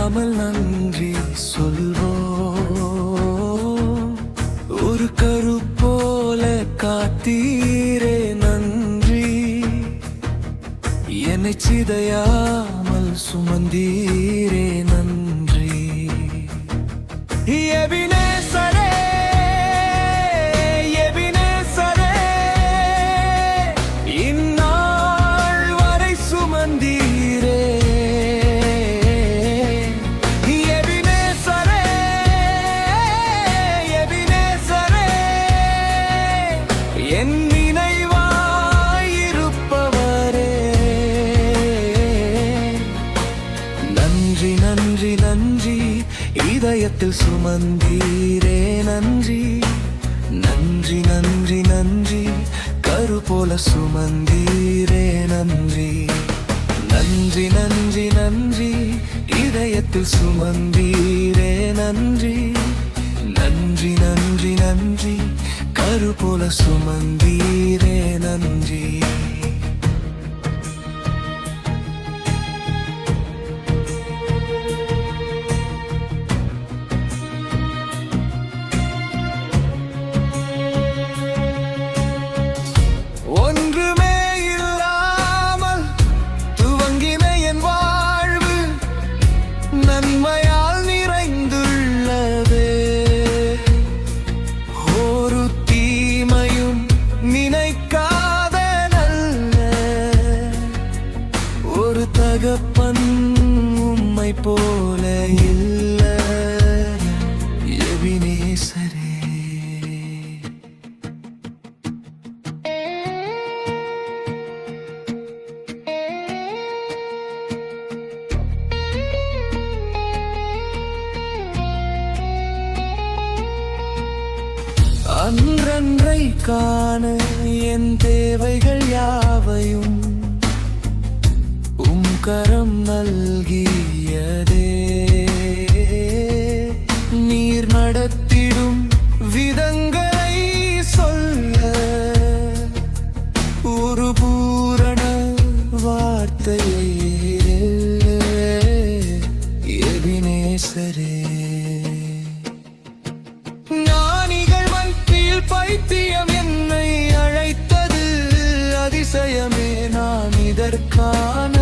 தவறாமல் நன்றி சொல்வோம். ஒரு கரு போல காத்தீரே நன்றி, என்னை சிதையாமல் சுமந்தீரே நன்றி. எபினேசரே, எபினேசரே, இந்நாள் வரை சுமந்தீரே. எபினேசரே, எபினேசரே, என் நினைவாயிருப்பவரே. நன்றி நன்றி நன்றி, இதயத்தில் சுமந்தீரே நன்றி. நன்றி நன்றி நன்றி, கரு போல சுமந்தீரே நன்றி. நன்றி நன்றி நன்றி, இதயத்தில் சுமந்தீரே நன்றி. நன்றி நன்றி நன்றி, கரு போல சுமந்தீரே நன்றி. ஒன்றுமே இல்லாமல் துவங்கின என் வாழ்வு நன்மையால் நிறைந்துள்ளதே. ஒரு தீமையும் நினைக்காத நல்ல ஒரு தகப்பன் உம்மை போல இல்ல. எபினேசரே, அன்றன்றை காண என் தேவைகள் யாவையும் உம் கரம் நல்கியதே. நீர் நடத்திடும் விதங்களை சொல்ல ஒரு பூரண வார்த்தையே. எபினேசரே, பைத்தியம் என்னை அழைத்தது அதிசயமே. நான் இதற்கான